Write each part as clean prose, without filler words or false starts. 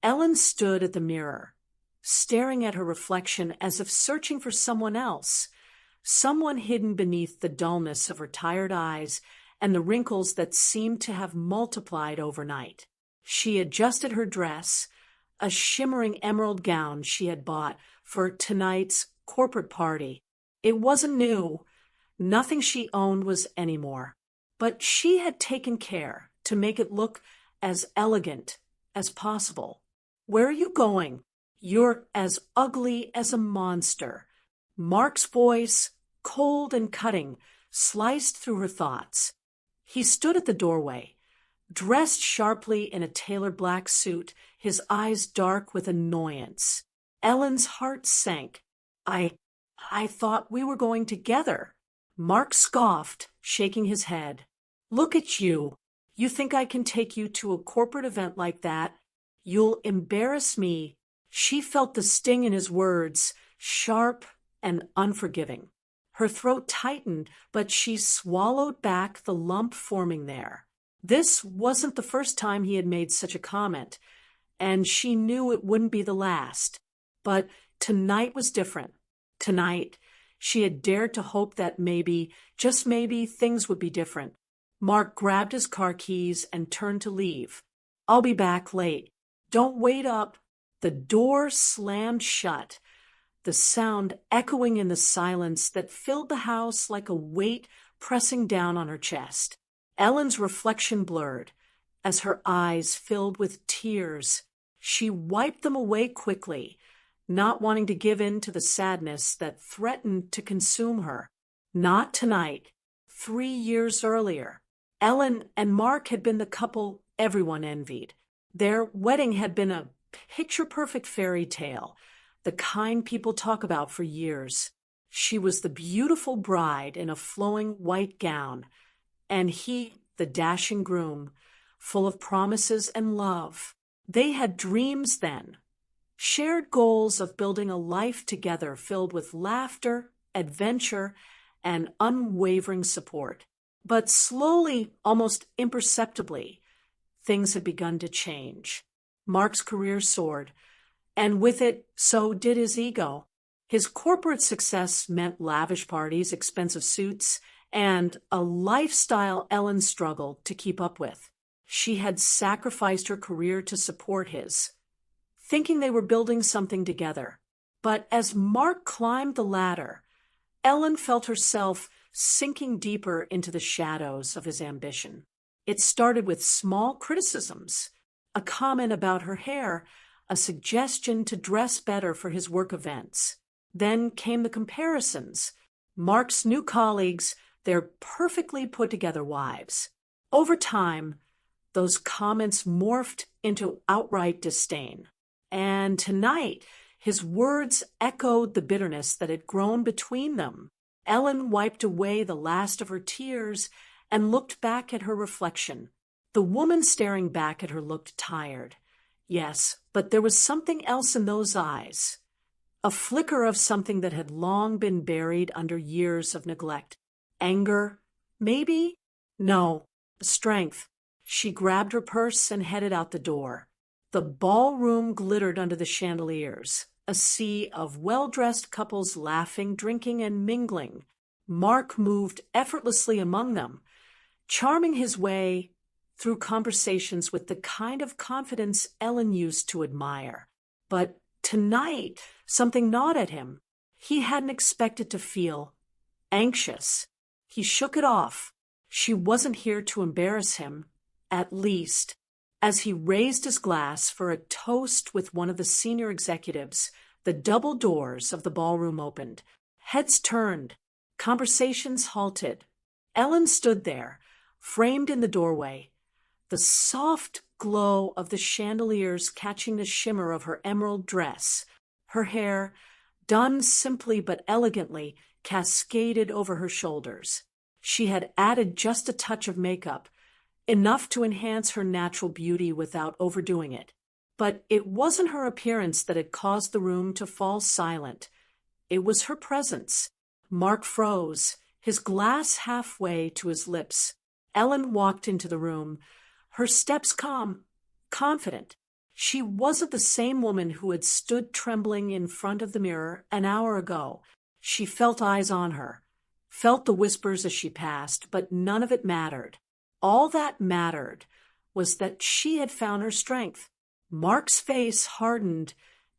Ellen stood at the mirror, staring at her reflection as if searching for someone else, someone hidden beneath the dullness of her tired eyes and the wrinkles that seemed to have multiplied overnight. She adjusted her dress, a shimmering emerald gown she had bought for tonight's corporate party. It wasn't new. Nothing she owned was anymore. But she had taken care to make it look as elegant as possible. "Where are you going? You're as ugly as a monster." Mark's voice, cold and cutting, sliced through her thoughts. He stood at the doorway, dressed sharply in a tailored black suit, his eyes dark with annoyance. Ellen's heart sank. I thought we were going together." Mark scoffed, shaking his head. "Look at you. You think I can take you to a corporate event like that? You'll embarrass me." She felt the sting in his words, sharp and unforgiving. Her throat tightened, but she swallowed back the lump forming there. This wasn't the first time he had made such a comment, and she knew it wouldn't be the last. But tonight was different. Tonight, she had dared to hope that maybe, just maybe, things would be different. Mark grabbed his car keys and turned to leave. "I'll be back late. Don't wait up." The door slammed shut, the sound echoing in the silence that filled the house like a weight pressing down on her chest. Ellen's reflection blurred as her eyes filled with tears. She wiped them away quickly, not wanting to give in to the sadness that threatened to consume her. Not tonight. 3 years earlier, Ellen and Mark had been the couple everyone envied. Their wedding had been a picture-perfect fairy tale, the kind people talk about for years. She was the beautiful bride in a flowing white gown, and he, the dashing groom, full of promises and love. They had dreams then, shared goals of building a life together filled with laughter, adventure, and unwavering support. But slowly, almost imperceptibly, things had begun to change. Mark's career soared, and with it, so did his ego. His corporate success meant lavish parties, expensive suits, and a lifestyle Ellen struggled to keep up with. She had sacrificed her career to support his, thinking they were building something together. But as Mark climbed the ladder, Ellen felt herself sinking deeper into the shadows of his ambition. It started with small criticisms, a comment about her hair, a suggestion to dress better for his work events. Then came the comparisons. Mark's new colleagues, their perfectly put-together wives. Over time, those comments morphed into outright disdain. And tonight, his words echoed the bitterness that had grown between them. Ellen wiped away the last of her tears and looked back at her reflection. The woman staring back at her looked tired. Yes, but there was something else in those eyes. A flicker of something that had long been buried under years of neglect. Anger, maybe? No, strength. She grabbed her purse and headed out the door. The ballroom glittered under the chandeliers, a sea of well-dressed couples laughing, drinking, and mingling. Mark moved effortlessly among them, charming his way through conversations with the kind of confidence Ellen used to admire. But tonight, something gnawed at him. He hadn't expected to feel anxious. He shook it off. She wasn't here to embarrass him, at least. As he raised his glass for a toast with one of the senior executives, the double doors of the ballroom opened. Heads turned. Conversations halted. Ellen stood there, framed in the doorway, the soft glow of the chandeliers catching the shimmer of her emerald dress. Her hair, done simply but elegantly, cascaded over her shoulders. She had added just a touch of makeup, enough to enhance her natural beauty without overdoing it. But it wasn't her appearance that had caused the room to fall silent. It was her presence. Mark froze, his glass halfway to his lips. Ellen walked into the room, her steps calm, confident. She wasn't the same woman who had stood trembling in front of the mirror an hour ago. She felt eyes on her, felt the whispers as she passed, but none of it mattered. All that mattered was that she had found her strength. Mark's face hardened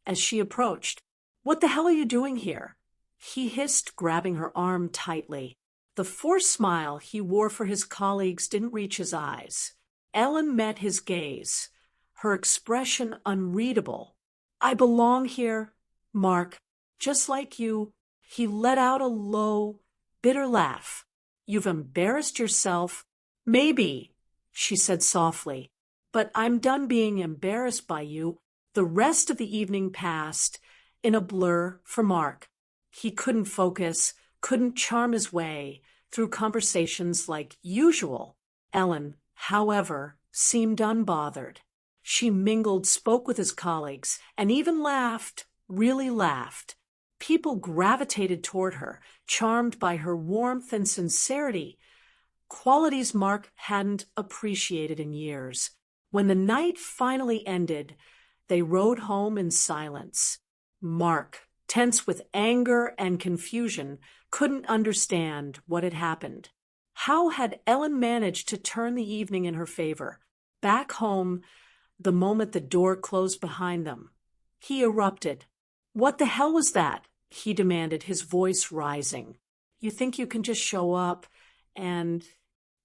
as she approached. "What the hell are you doing here?" he hissed, grabbing her arm tightly. The forced smile he wore for his colleagues didn't reach his eyes. Ellen met his gaze, her expression unreadable. "I belong here, Mark, just like you." He let out a low, bitter laugh. "You've embarrassed yourself." "Maybe," she said softly, "but I'm done being embarrassed by you." The rest of the evening passed in a blur for Mark. He couldn't focus, couldn't charm his way through conversations like usual. Ellen, however, seemed unbothered. She mingled, spoke with his colleagues, and even laughed, really laughed. People gravitated toward her, charmed by her warmth and sincerity, qualities Mark hadn't appreciated in years. When the night finally ended, they rode home in silence. Mark, tense with anger and confusion, couldn't understand what had happened. How had Ellen managed to turn the evening in her favor? Back home, the moment the door closed behind them, he erupted. "What the hell was that?" he demanded, his voice rising. "You think you can just show up and—"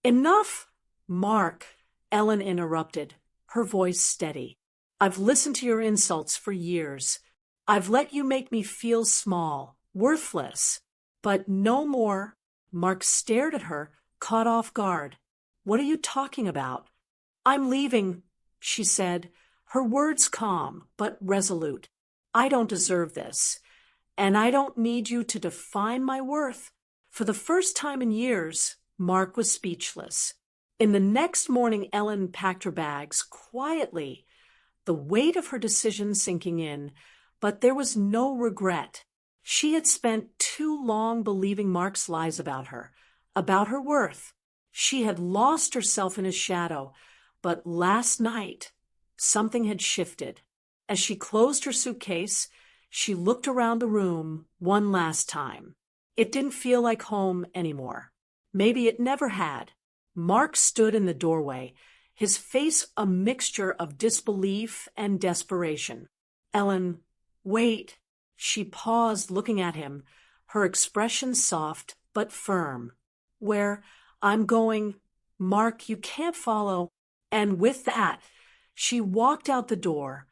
"Enough, Mark," Ellen interrupted, her voice steady. "I've listened to your insults for years. I've let you make me feel small, worthless. But no more." Mark stared at her, caught off guard. "What are you talking about?" "I'm leaving," she said, her words calm but resolute. "I don't deserve this, and I don't need you to define my worth." For the first time in years, Mark was speechless. In the next morning, Ellen packed her bags quietly, the weight of her decision sinking in, but there was no regret. She had spent too long believing Mark's lies about her worth. She had lost herself in his shadow, but last night, something had shifted. As she closed her suitcase, she looked around the room one last time. It didn't feel like home anymore. Maybe it never had. Mark stood in the doorway, his face a mixture of disbelief and desperation. "Ellen, wait." She paused, looking at him, her expression soft but firm. "Where I'm going, Mark, you can't follow." And with that, she walked out the door,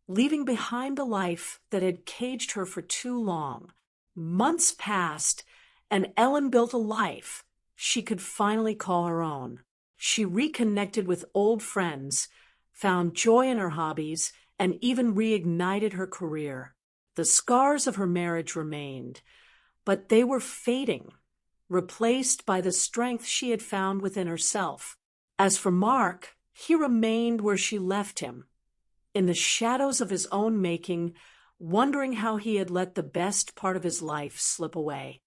leaving behind the life that had caged her for too long. Months passed, and Ellen built a life she could finally call her own. She reconnected with old friends, found joy in her hobbies, and even reignited her career. The scars of her marriage remained, but they were fading, replaced by the strength she had found within herself. As for Mark, he remained where she left him, in the shadows of his own making, wondering how he had let the best part of his life slip away.